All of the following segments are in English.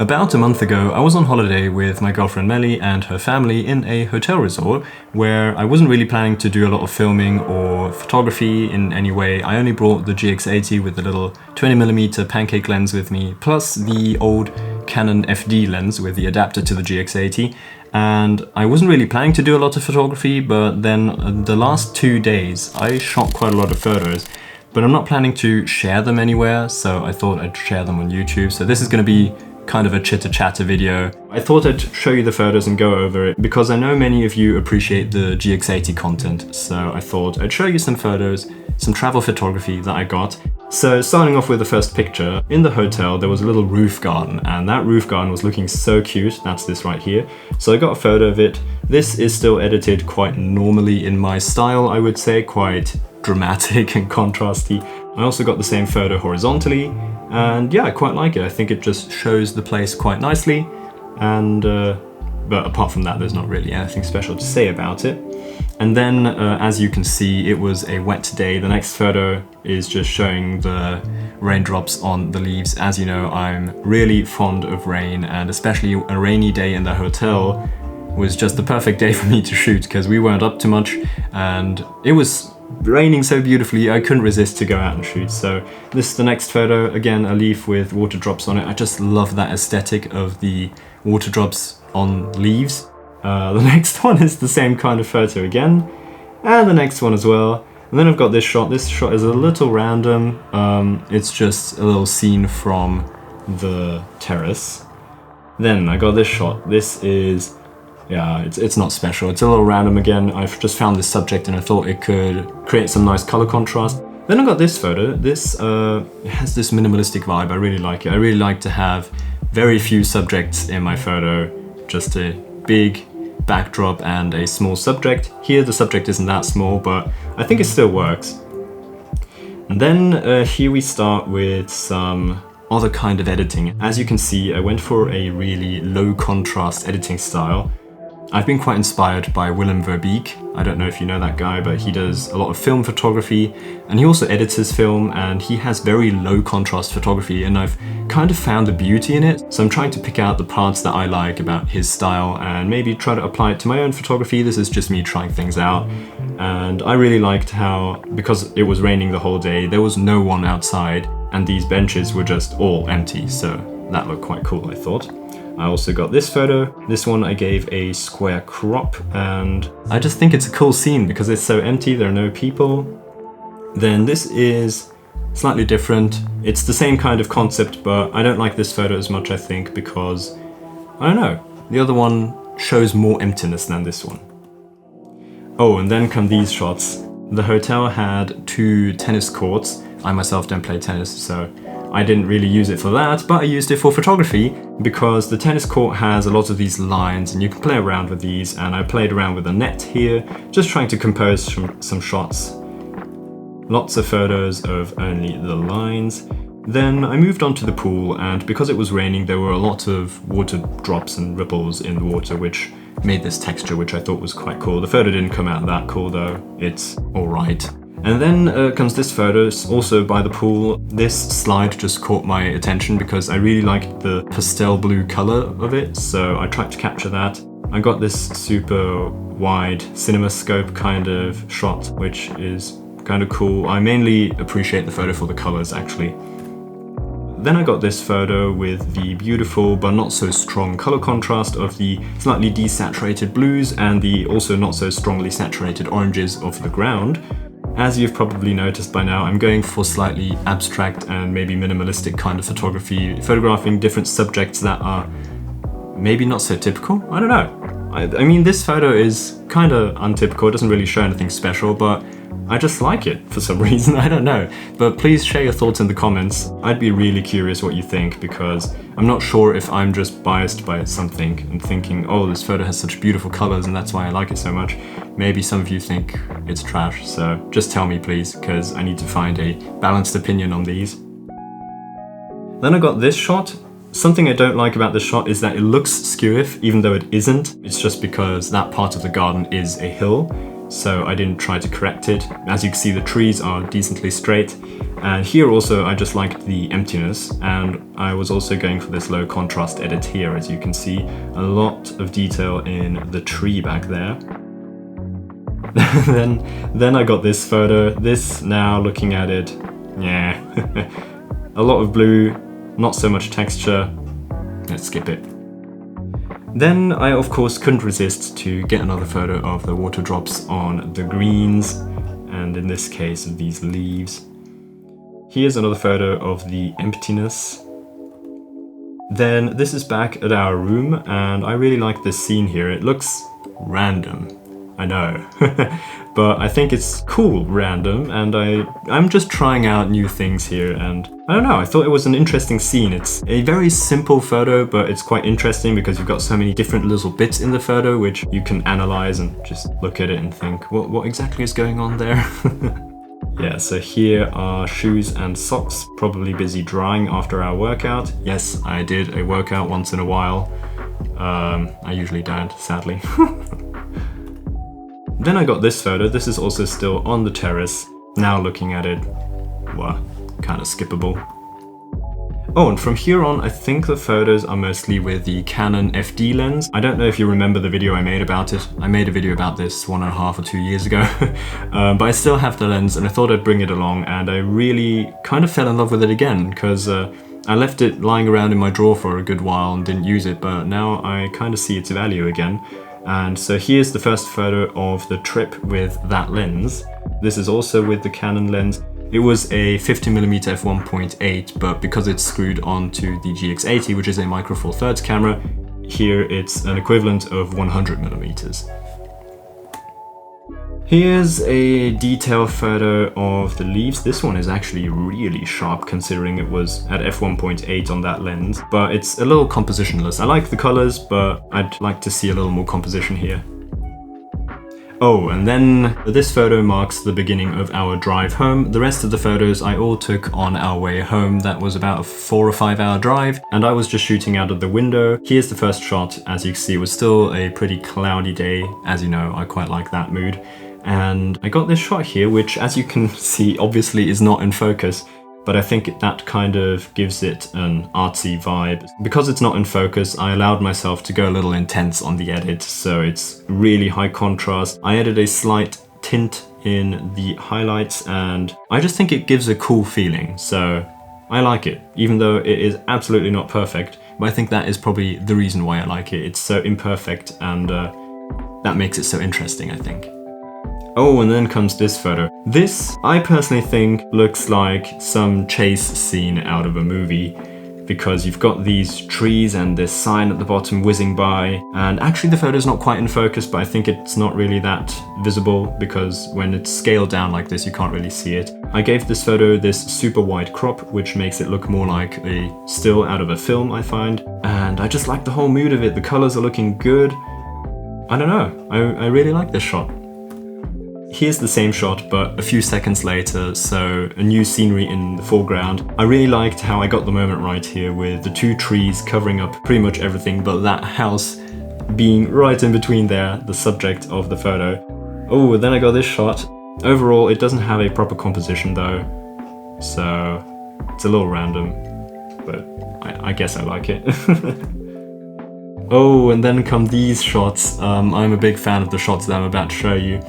About a month ago, I was on holiday with my girlfriend Melly and her family in a hotel resort where I wasn't really planning to do a lot of filming or photography in any way. I only brought the GX80 with the little 20mm pancake lens with me, plus the old Canon FD lens with the adapter to the GX80. And I wasn't really planning to do a lot of photography, but then the last 2 days I shot quite a lot of photos. But I'm not planning to share them anywhere, so I thought I'd share them on YouTube. So this is going to be kind of a chitter-chatter video. I thought I'd show you the photos and go over it because I know many of you appreciate the GX80 content, so I thought I'd show you some photos, some travel photography that I got. So starting off with the first picture, in the hotel there was a little roof garden, and that roof garden was looking so cute. That's this right here. So I got a photo of it. This is still edited quite normally in my style, I would say, quite dramatic and contrasty. I also got the same photo horizontally, and yeah, I quite like it. I think it just shows the place quite nicely, and but apart from that, there's not really anything special to say about it. And then, as you can see, it was a wet day. The next photo is just showing the raindrops on the leaves. As you know, I'm really fond of rain, and especially a rainy day in the hotel was just the perfect day for me to shoot because we weren't up to much, and it was raining so beautifully I couldn't resist to go out and shoot. So this is the next photo, again a leaf with water drops on it. I just love that aesthetic of the water drops on leaves. The next one is the same kind of photo again, and the next one as well. And then I've got this shot. This shot is a little random. It's just a little scene from the terrace. Then I got this shot. This is, yeah, it's not special. It's a little random again. I've just found this subject and I thought it could create some nice color contrast. Then I got this photo. This has this minimalistic vibe. I really like it. I really like to have very few subjects in my photo, just a big backdrop and a small subject. Here the subject isn't that small, but I think it still works. And then here we start with some other kind of editing. As you can see, I went for a really low contrast editing style. I've been quite inspired by Willem Verbeek. I don't know if you know that guy, but he does a lot of film photography, and he also edits his film, and he has very low contrast photography, and I've kind of found the beauty in it. So I'm trying to pick out the parts that I like about his style and maybe try to apply it to my own photography. This is just me trying things out, and I really liked how, because it was raining the whole day, there was no one outside, and these benches were just all empty, so that looked quite cool, I thought. I also got this photo. This one I gave a square crop, and I just think it's a cool scene because it's so empty, there are no people. Then this is slightly different. It's the same kind of concept, but I don't like this photo as much, I think, because, I don't know, the other one shows more emptiness than this one. Oh, and then come these shots. The hotel had 2 tennis courts. I myself don't play tennis, so I didn't really use it for that, but I used it for photography because the tennis court has a lot of these lines and you can play around with these, and I played around with a net here, just trying to compose some shots. Lots of photos of only the lines. Then I moved on to the pool, and because it was raining there were a lot of water drops and ripples in the water, which made this texture, which I thought was quite cool. The photo didn't come out that cool though, it's alright. And then comes this photo, also by the pool. This slide just caught my attention because I really liked the pastel blue color of it, so I tried to capture that. I got this super wide CinemaScope kind of shot, which is kind of cool. I mainly appreciate the photo for the colors, actually. Then I got this photo with the beautiful but not so strong color contrast of the slightly desaturated blues and the also not so strongly saturated oranges of the ground. As you've probably noticed by now, I'm going for slightly abstract and maybe minimalistic kind of photography, photographing different subjects that are maybe not so typical. I don't know. I mean, this photo is kind of untypical, it doesn't really show anything special, but I just like it for some reason, I don't know. But please share your thoughts in the comments. I'd be really curious what you think, because I'm not sure if I'm just biased by something and thinking, oh, this photo has such beautiful colors and that's why I like it so much. Maybe some of you think it's trash, so just tell me please, because I need to find a balanced opinion on these. Then I got this shot. Something I don't like about this shot is that it looks skew-if, even though it isn't. It's just because that part of the garden is a hill. so I didn't try to correct it. As you can see, the trees are decently straight. And here also, I just liked the emptiness, and I was also going for this low contrast edit here. As you can see, a lot of detail in the tree back there. then I got this photo. This, now looking at it, yeah, a lot of blue, not so much texture. Let's skip it. Then I of course couldn't resist to get another photo of the water drops on the greens, and in this case of these leaves. Here's another photo of the emptiness. Then this is back at our room, and I really like this scene here. It looks random, I know, but I think it's cool random, and I'm just trying out new things here, and I don't know, I thought it was an interesting scene. It's a very simple photo, but it's quite interesting because you've got so many different little bits in the photo which you can analyze and just look at it and think, what exactly is going on there? Yeah, so here are shoes and socks, probably busy drying after our workout. Yes, I did a workout once in a while. I usually don't, sadly. Then I got this photo. This is also still on the terrace. Now looking at it, well, kind of skippable. Oh, and from here on, I think the photos are mostly with the Canon FD lens. I don't know if you remember the video I made about it. I made a video about this 1.5 or 2 years ago, but I still have the lens, and I thought I'd bring it along, and I really kind of fell in love with it again, because I left it lying around in my drawer for a good while and didn't use it, but now I kind of see its value again. And so here's the first photo of the trip with that lens. This is also with the Canon lens. It was a 50mm f1.8, but because it's screwed onto the GX80, which is a micro four thirds camera, here it's an equivalent of 100mm. Here's a detail photo of the leaves. This one is actually really sharp considering it was at f1.8 on that lens, but it's a little compositionless. I like the colors, but I'd like to see a little more composition here. Oh, and then this photo marks the beginning of our drive home. The rest of the photos I all took on our way home. That was about a 4 or 5 hour drive, and I was just shooting out of the window. Here's the first shot. As you can see, it was still a pretty cloudy day. As you know, I quite like that mood. And I got this shot here, which, as you can see, obviously is not in focus, but I think that kind of gives it an artsy vibe. Because it's not in focus, I allowed myself to go a little intense on the edit, so it's really high contrast. I added a slight tint in the highlights, and I just think it gives a cool feeling, so I like it, even though it is absolutely not perfect. But I think that is probably the reason why I like it. It's so imperfect, and that makes it so interesting, I think. Oh, and then comes this photo. This, I personally think, looks like some chase scene out of a movie, because you've got these trees and this sign at the bottom whizzing by, and actually the photo's not quite in focus, but I think it's not really that visible, because when it's scaled down like this, you can't really see it. I gave this photo this super wide crop, which makes it look more like a still out of a film, I find, and I just like the whole mood of it. The colors are looking good. I don't know, I really like this shot. Here's the same shot, but a few seconds later, so a new scenery in the foreground. I really liked how I got the moment right here with the 2 trees covering up pretty much everything, but that house being right in between there, the subject of the photo. Oh, then I got this shot. Overall, it doesn't have a proper composition though, so it's a little random, but I guess I like it. Oh, and then come these shots. I'm a big fan of the shots that I'm about to show you.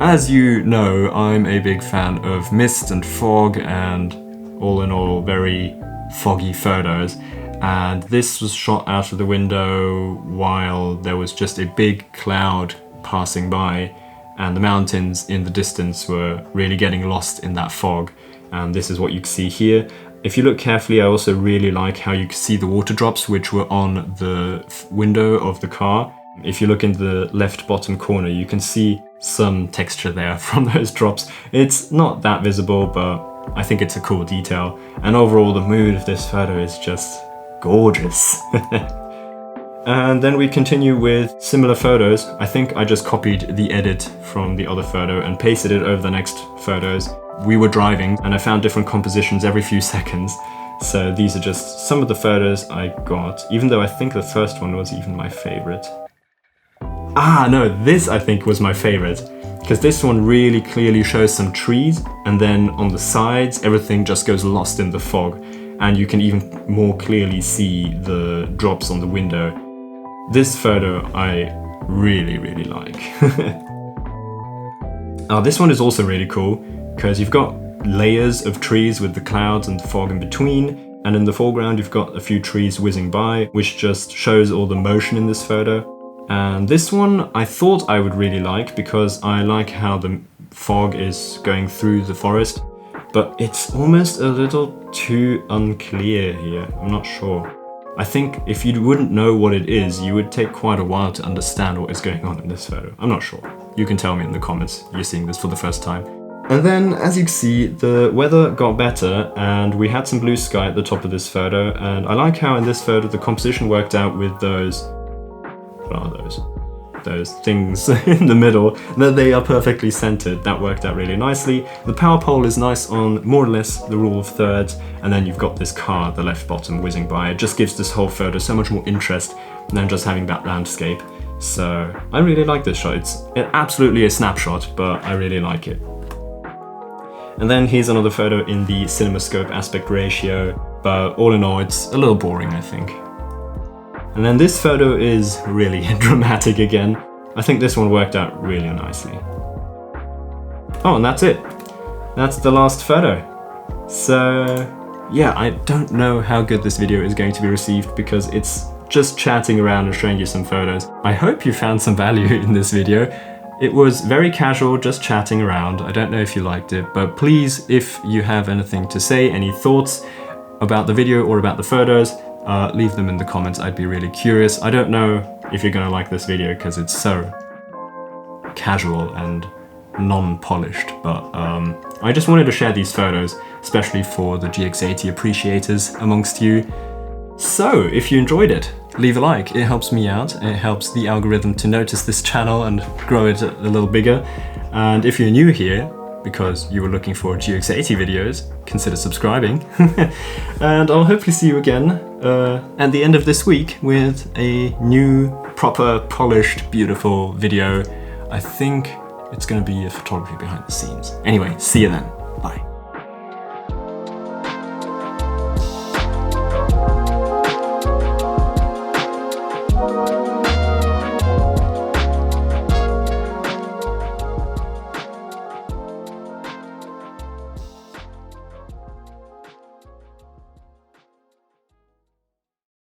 As you know, I'm a big fan of mist and fog and all in all very foggy photos, and this was shot out of the window while there was just a big cloud passing by, and the mountains in the distance were really getting lost in that fog, and this is what you can see here. If you look carefully, I also really like how you can see the water drops which were on the window of the car. If you look in the left bottom corner, you can see some texture there from those drops. It's not that visible, but I think it's a cool detail. And overall, the mood of this photo is just gorgeous. And then we continue with similar photos. I think I just copied the edit from the other photo and pasted it over the next photos. We were driving and I found different compositions every few seconds. So these are just some of the photos I got, even though I think the first one was even my favorite. Ah, no, this I think was my favorite. because this one really clearly shows some trees, and then on the sides everything just goes lost in the fog, and you can even more clearly see the drops on the window. This photo I really like. This one is also really cool because you've got layers of trees with the clouds and the fog in between, and in the foreground you've got a few trees whizzing by, which just shows all the motion in this photo. And this one I thought I would really like because I like how the fog is going through the forest, but it's almost a little too unclear here. I'm not sure. I think if you wouldn't know what it is, you would take quite a while to understand what is going on in this photo. I'm not sure. You can tell me in the comments, you're seeing this for the first time. And then, as you can see, the weather got better and we had some blue sky at the top of this photo, and I like how in this photo the composition worked out with those... what are those? Those things in the middle, that they are perfectly centered. That worked out really nicely. The power pole is nice on more or less the rule of thirds, and then you've got this car at the left bottom whizzing by. It just gives this whole photo so much more interest than just having that landscape. So I really like this shot. It's absolutely a snapshot, but I really like it. And then here's another photo in the CinemaScope aspect ratio, but all in all it's a little boring, I think. And then this photo is really dramatic again. I think this one worked out really nicely. Oh, and that's it. That's the last photo. So yeah, I don't know how good this video is going to be received because it's just chatting around and showing you some photos. I hope you found some value in this video. It was very casual, just chatting around. I don't know if you liked it, but please, if you have anything to say, any thoughts about the video or about the photos, leave them in the comments. I'd be really curious. I don't know if you're gonna like this video because it's so casual and non-polished, but I just wanted to share these photos, especially for the GX80 appreciators amongst you. So if you enjoyed it, leave a like. It helps me out. It helps the algorithm to notice this channel and grow it a little bigger. And if you're new here, because you were looking for GX80 videos, consider subscribing. And I'll hopefully see you again at the end of this week with a new, proper, polished, beautiful video. I think it's going to be a photography behind the scenes. Anyway, see you then. Bye.